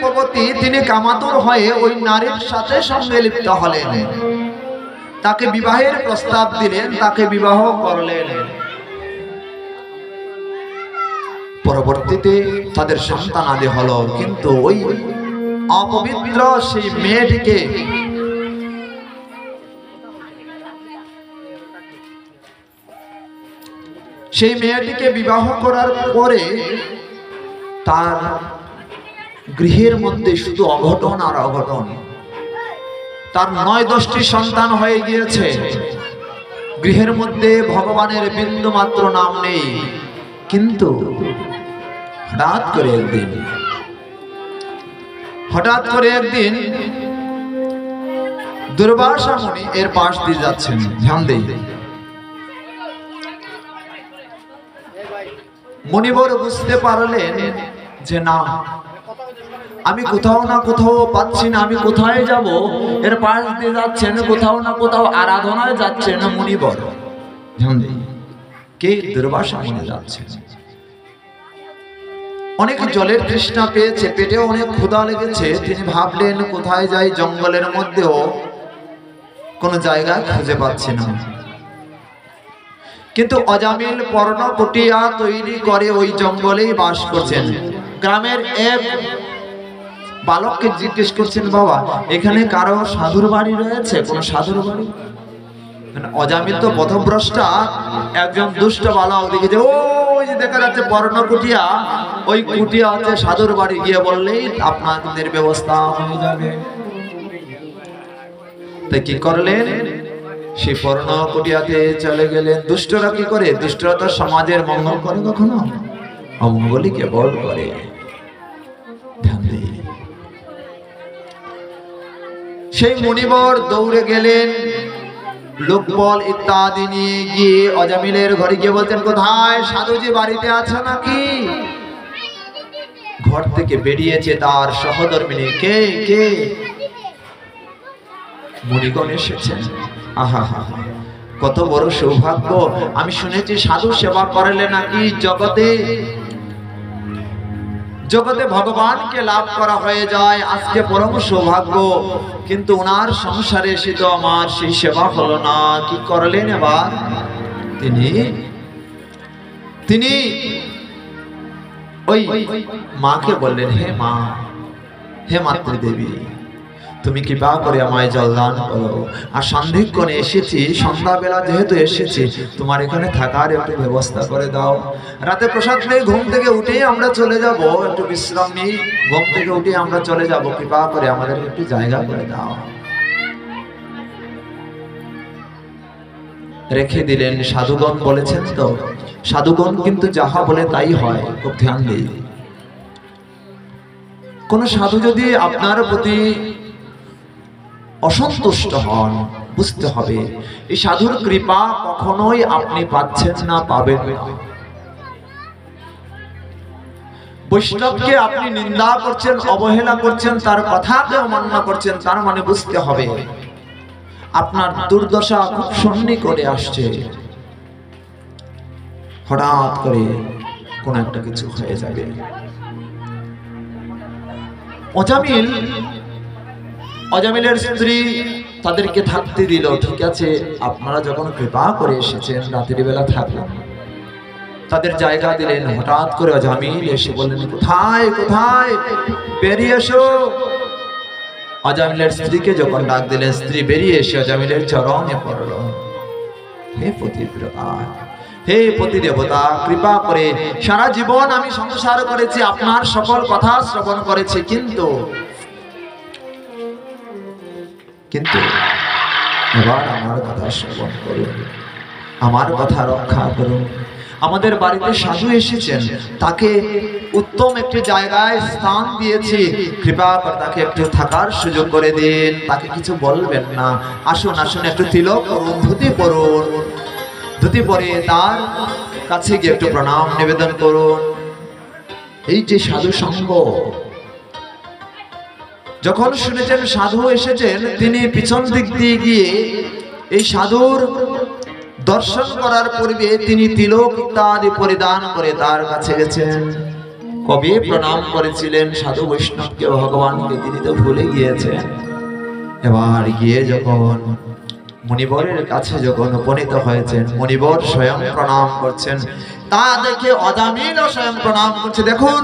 রূপবতী তিনি কামাতুর হয়ে ওই নারীর সাথে সঙ্গে লিপ্ত হলেন, তাকে বিবাহের প্রস্তাব দিলেন, তাকে বিবাহ করলেন। পরবর্তীতে তাদের সন্তান আদি হলো, কিন্তু ওই অপবিত্র সেই মেয়েটিকে বিবাহ করার পরে তার গৃহের মধ্যে শুধু অঘটন আর অঘটন। তার 9-10টি সন্তান হয়ে গিয়েছে, গৃহের মধ্যে ভগবানের বিন্দু মাত্র নাম নেই। কিন্তু হঠাৎ করে একদিন দুর্বাসা মুনি এর পাশ দিয়ে যাচ্ছেন, ধ্যান দেই। মুনিবর বুঝতে পারলেন যে না, আমি কোথাও না কোথাও পাচ্ছি না, আমি কোথায় যাব। এর পাশ দিয়ে যাচ্ছেন, কোথাও না কোথাও আরাধনায় যাচ্ছেন মুনিবর। ধ্যান দেই, কে? দুর্বাসা মুনি যাচ্ছেন। অনেক জলের তৃষ্ণা পেয়েছে, পেটেও অনেক ক্ষুধা লেগেছে। তিনি ভাবলেন কোথায় যাই, জঙ্গলের মধ্যেও কোনো জায়গা খুঁজে পাচ্ছি না। কিন্তু অজামিল পর্ণকুটিয়া তৈরি করে ওই জঙ্গলেই বাস করছেন। গ্রামের এক বালককে জিজ্ঞেস করছেন, বাবা এখানে কারো সাধুর বাড়ি রয়েছে? কোন সাধুর বাড়ি? অজামিল তো পথভ্রষ্টা, একজন দুষ্ট বালক দেখেছে, ওই যে দেখা যাচ্ছে পর্ণকুটিয়া, ওই কুটিয়া হচ্ছে সাধুর বাড়ি, গিয়ে বললেই আপনাদের ব্যবস্থা হয়ে যাবে। তাই কি করলেন? সেই পর্ণকুটিয়াতে চলে গেলেন। দুষ্টরা কি করে? দুষ্টরা তো সমাজের মঙ্গল করে, কখনো অমঙ্গলই কেবল করে। সেই মুনিবর দৌড়ে গেলেন, লোকবল ইত্যাদি নিয়ে গিয়ে অজামিলের ঘরে গিয়ে বলতেন, কোথায় সাধুজি বাড়িতে আছে নাকি? ঘর থেকে বেরিয়েছে তার সহধর্মিনী। কে? কে? মুনিগণ এসেছেন। আহা হা, কত বড় সৌভাগ্য! আমি শুনেছি সাধু সেবা করলে নাকি জগতে ভগবানকে লাভ করা হয়ে যায়। আজকে পরম সৌভাগ্য, কিন্তু ওনার সংসারে এসে তো আমার সেই সেবা হলো না। কি করলেন এবার? তিনি ওই মাকে বললেন, হে মা, হে মাতৃদেবী, তুমি কৃপা করে আমায় জলদান করো। আর সন্ধিক্ষণে এসেছি, সন্ধ্যাবেলা যেহেতু এসেছি, তোমার এখানে থাকার একটু ব্যবস্থা করে দাও। রাতে প্রসাদ পেয়ে ঘুম থেকে উঠেই আমরা চলে যাব, একটু বিশ্রাম নিই, ঘুম থেকে উঠে আমরা চলে যাব, কৃপা করে আমাদের একটু জায়গা করে দাও। রেখে দিলেন। সাধুগণ বলেছেন তো, সাধুগণ কিন্তু যাহা বলে তাই হয়, খুব ধ্যান দিই। কোন সাধু যদি আপনার প্রতি অসন্তুষ্ট হন, বুঝতে হবে এই সাধুর কৃপা কখনোই আপনি পাচ্ছেন না, পাবেন না। বৈষ্ণবকে আপনি নিন্দা করছেন, অবহেলা করছেন, তার কথাকে অমান্য করছেন, তার মানে বুঝতে হবে আপনার দুর্দশা খুব সন্নিকটে আসছে। হঠাৎ করে কোন একটা কিছু হয়ে যাবে। অজামিলের স্ত্রী তাদেরকে থাকতে দিল। ঠিক আছে, আপনারা যখন কৃপা করে এসেছেন, রাতের বেলা থাকলাম, তাদের জায়গা দিলেন। হঠাৎ করে অজামিল এসে বললেন, কোথায় কোথায়, বেরিয়ে এসো। অজামিলের স্ত্রীকে যখন ডাক দিলেন, স্ত্রী বেরিয়ে এসে অজামিলের চরণে পড়ল। হে পতিব্রতা, হে পতি দেবতা, কৃপা করে সারা জীবন আমি সংসার করেছি, আপনার সকল কথা শ্রবণ করেছি, কিন্তু এবার আমার কথা শ্রবণ করুন, আমার কথা রক্ষা করুন। আমাদের বাড়িতে সাধু এসেছেন, তাকে উত্তম একটি জায়গায় স্থান দিয়েছি, কৃপা করে তাকে একটু থাকার সুযোগ করে দিন। তাকে কিছু বলবেন না। আসুন আসুন, একটু তিলক করুন, ধুতি পরুন, ধুতি পরে তার কাছে গিয়ে একটু প্রণাম নিবেদন করুন। এই যে সাধু সঙ্গ, যখন শুনেছেন সাধু এসেছেন, তিনি পিছন দিক দিয়ে গিয়ে এই সাধুর দর্শন করার পূর্বে তিনি তিলক ইত্যাদি পরিধান করে তার কাছে গেছেন। কবে প্রণাম করেছিলেন সাধু বৈষ্ণবকে, ভগবানকে, তিনি তো ভুলে গিয়েছেন। এবার গিয়ে যখন মুনিবরের কাছে যখন উপনীত হয়েছেন, মুনিবর স্বয়ং প্রণাম করছেন, তা দেখে অজামিলও স্বয়ং প্রণাম করছে। দেখুন,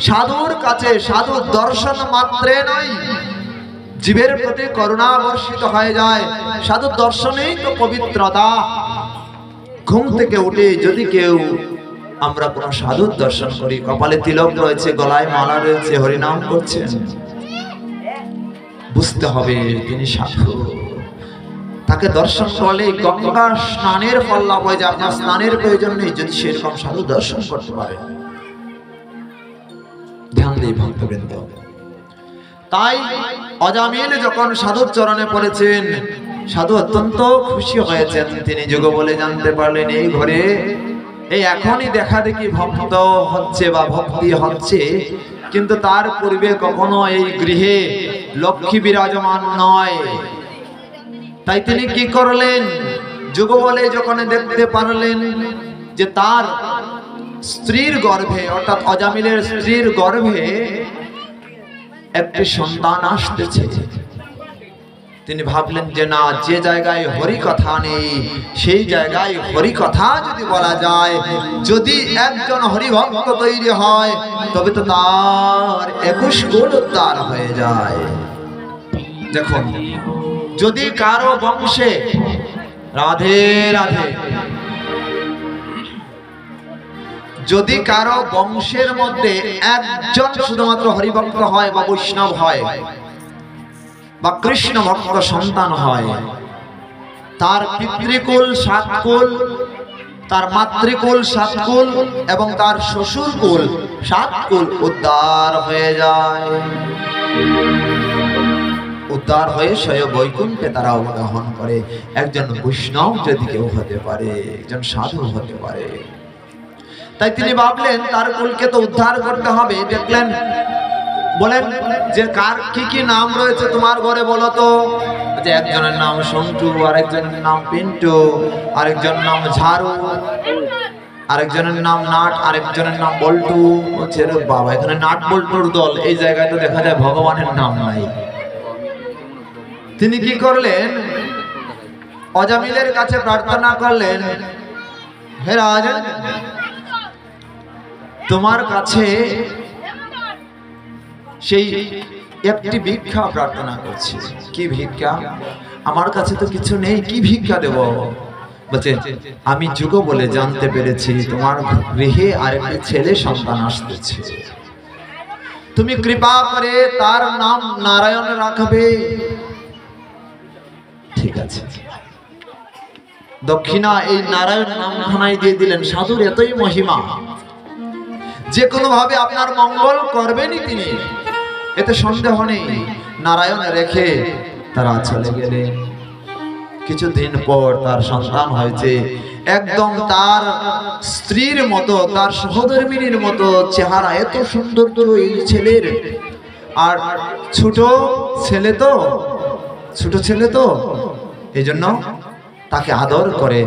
সাধুর কাছে সাধুর দর্শন মাত্রে নয়, জীবের প্রতি করুণা বর্ষিত হয়ে যায়। সাধুর দর্শনেই তো পবিত্রতা। ঘুম থেকে উঠে যদি কেউ আমরা কোনো সাধুর দর্শন করি, কপালে তিলক রয়েছে, গলায় মালা রয়েছে, হরিনাম করছেন, বুঝতে হবে তিনি সাধু। তাকে দর্শন করলে গঙ্গা স্নানের ফল লাভ হয়ে যায়। আপনার স্নানের প্রয়োজন নেই যদি সেরকম সাধু দর্শন করতে পারে। ধ্যান দেই ভক্তবৃন্দ। তাই অজামিল যখন সাধুর চরণে পড়েছেন, সাধু অত্যন্ত খুশি হয়েছেন। তিনি যোগ বলে জানতে পারলেন এই ঘরে এই এখনই দেখা দেখি ভক্ত হচ্ছে বা ভক্তি হচ্ছে, কিন্তু তার পূর্বে কখনো এই গৃহে লক্ষ্মী বিরাজমান নয়। তাই তিনি কি করলেন, যোগ বলে যখন দেখতে পারলেন যে তার স্ত্রীর গর্ভে, অর্থাৎ অজামিলের স্ত্রীর গর্ভে একটি সন্তান আসতেছে, তিনি ভাবলেন যে না, যে জায়গায় হরি কথা নেই সেই জায়গায় হরি কথা যদি বলা যায়, যদি একজন হরিভক্ত তৈরি হয় তবে তো তার 21 গুণ উদ্ধার হয়ে যায়। দেখুন, যদি কারো বংশে, রাধে রাধে, যদি কারো বংশের মধ্যে একজন শুধুমাত্র হরিভক্ত হয় বা বৈষ্ণব হয় বা কৃষ্ণ ভক্ত সন্তান হয়, তার পিতৃকুল 7 কুল, তার মাতৃকুল 7 কুল এবং তার শ্বশুর কুল 7 কুল উদ্ধার হয়ে যায়। উদ্ধার হয়ে স্বয়ং বৈকুণ্ঠে তারা অবগাহন করে। একজন বৈষ্ণব যদি কেউ হতে পারে, একজন সাধু হতে পারে, তাই তিনি ভাবলেন তার কুলকে তো উদ্ধার করতে হবে। দেখলেন, বলেন যে কার কি কি নাম রয়েছে তোমার ঘরে বলো তো। যে একজনের নাম সন্টু, আরেকজনের নাম পিন্টু, আরেকজনের নাম ঝাড়ু, আরেকজনের নাম নাট, আরেকজনের নাম বল্টু। বলছে রে বাবা, এখানে নাট বল্টুর দল, এই জায়গায় তো দেখা যায় ভগবানের নাম নাই। তিনি কি করলেন, অজামিলের কাছে প্রার্থনা করলেন, হে রাজা, তোমার কাছে সেই একটি ভিক্ষা প্রার্থনা করছি। কি ভিক্ষা? আমার কাছে তো কিছু নেই, কি ভিক্ষা দেব? বলছে, আমি যুগ বলে জানতে পেরেছি তোমার গৃহে আরেকটি ছেলে সন্তান আসতেছে, তুমি কৃপা করে তার নাম নারায়ণ রাখবে। ঠিক আছে। দক্ষিণা এই নারায়ণ নামখানায় দিয়ে দিলেন। সাধুর এতই মহিমা, যে কোনো ভাবে আপনার মঙ্গল করবেনই তিনি, এতে সন্দেহ নেই। নারায়ণ রেখে তারা চলে গেলেন। কিছুদিন পর তার সন্তান হয়েছে, একদম তার স্ত্রীর মতো, তার সহধর্মিনীর মতো চেহারা, এত সুন্দর এই ছেলের। আর ছোট ছেলে তো এই জন্য তাকে আদর করে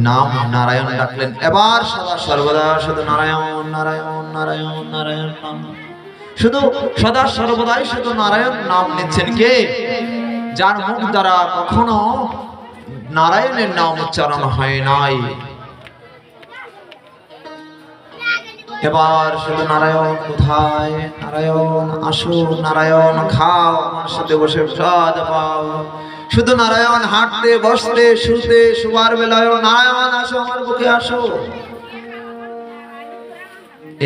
নাম নারায়ণ ডাকলেন। এবার সদা সর্বদা শুধু নারায়ণ নারায়ণ নারায়ণ নারায়ণ নাম, শুধু সদা সর্বদাই শুধু নারায়ণ নাম নিচ্ছেন কে? যার মুখ দ্বারা কখনো নারায়ণের নাম উচ্চারণ হয় নাই। এবার শুধু নারায়ণ কোথায়, নারায়ণ আসো, নারায়ণ খাও, আমার সাথে বসে প্রসাদ পাও। শুধু নারায়ণ হাঁটতে বসতে শুতে শোবার বেলায় নারায়ণ আসো, আমার বুকে আসো।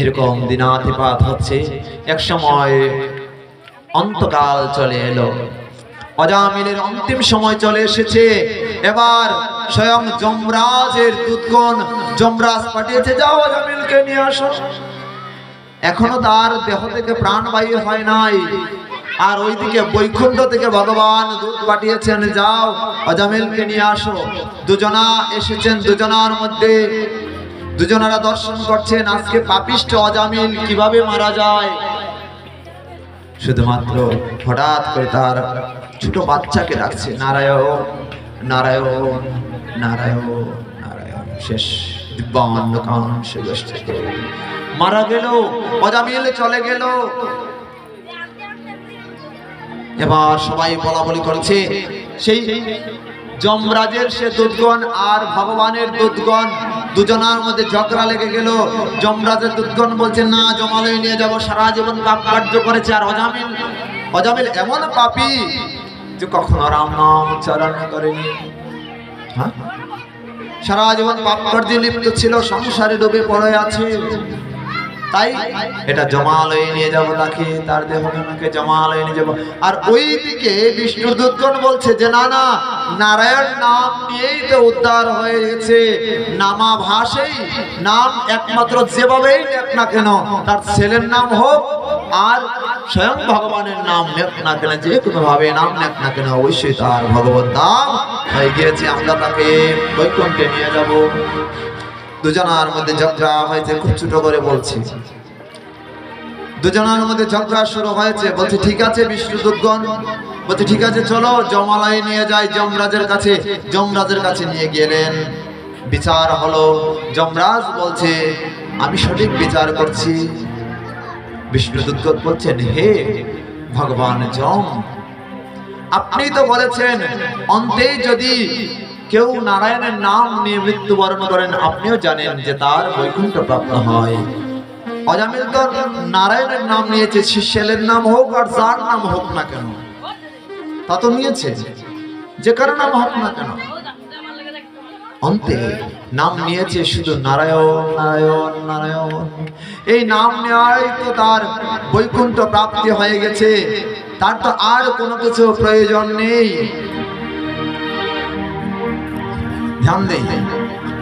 এরকম দিনাতিপাত হচ্ছে। এক সময় অন্তকাল চলে এলো, অজামিলের অন্তিম সময় চলে এসেছে। এবার স্বয়ং যমরাজের দূতগণ, যমরাজ পাঠিয়েছে, যাও অজামিলকে নিয়ে আসো। এখনো তার দেহ থেকে প্রাণ বায়ু হয় নাই। আর ওইদিকে বৈকুণ্ঠ থেকে ভগবান দূত পাঠিয়েছেন, যাও অজামিলকে নিয়ে আসো। দুজনা এসেছেন, দুজনার মধ্যে দুজনারা দর্শন করছেন আজকে পাপিষ্ঠ অজামিল কিভাবে মারা যায়। শুধুমাত্র হঠাৎ করে তার ছোট বাচ্চাকে ডাকছে, নারায়ণ নারায়ণ নারায়ণ নারায়ণ। শেষ দিব্যাঙ্গ কাংসে বেষ্টিত। মারা গেল, অজামিল চলে গেল। এবার সবাই বলা বলি করেছে, সেই যমরাজের সে দূতগণ আর ভগবানের দূতগণ দুজনার মধ্যে ঝগড়া লেগে গেল। যমরাজের দূতগণ বলছে না, জমালয়ে নিয়ে যাব, সারা জীবন পাপ কার্য করেছে। আর অজামিল এমন পাপী যে কখনো রাম নাম উচ্চারণ করেনি। হ্যাঁ, সারা জীবন পাপ কার্যে লিপ্ত ছিল, সংসারে ডুবে পড়ে আছে। তাই এটা জমালয়ে নিয়ে যাব তাকে, তার দেহকে জমালয়ে নিয়ে যাব। আর ওইদিকে বিষ্ণুর দূতগণ বলছে যে না না, নারায়ণ নাম নিয়েই তো উদ্ধার হয়ে গেছে। নামাভাসেই নাম একমাত্র যেভাবেই নেক না কেন, তার ছেলের নাম হোক আর স্বয়ং ভগবানের নাম নেক না কেন, যে কোনো ভাবে নাম নেক না কেন, অবশ্যই তার ভগবত নাম হয়ে গিয়েছে। আমরা তাকে বৈকুণ্ঠে নিয়ে যাব। দুজনার মধ্যে ঝগড়া হয়েছে, খুব ছোট করে বলছি। দুজনের মধ্যে ঝগড়া শুরু হয়েছে। বলছে ঠিক আছে, বিষ্ণু দূতগণ বলছে ঠিক আছে, চলো জমালয়ে নিয়ে যাই যমরাজের কাছে। যমরাজের কাছে নিয়ে গেলেন, বিচার হলো। যমরাজ বলছে আমি সঠিক বিচার করছি। বিষ্ণু দূতগণ বলছেন হে ভগবান যম, আপনি তো বলেছেন অন্তে যদি কেউ নারায়ণের নাম নিয়ে মৃত্যুবরণ করেন, আপনিও জানেন যে তার বৈকুণ্ঠ প্রাপ্ত হয়। অজামিল তো নারায়ণের নাম নিয়েছে, ছেলের নাম হোক আর যার নাম হোক না কেন, তা তো নিয়েছে, যে কারো নাম হোক না কেন। অন্তে নাম নিয়েছে শুধু নারায়ণ নারায়ণ নারায়ণ। এই নাম নেওয়াই তো তার বৈকুণ্ঠ প্রাপ্তি হয়ে গেছে, তার তো আর কোনো কিছু প্রয়োজন নেই। ধ্যান দেই।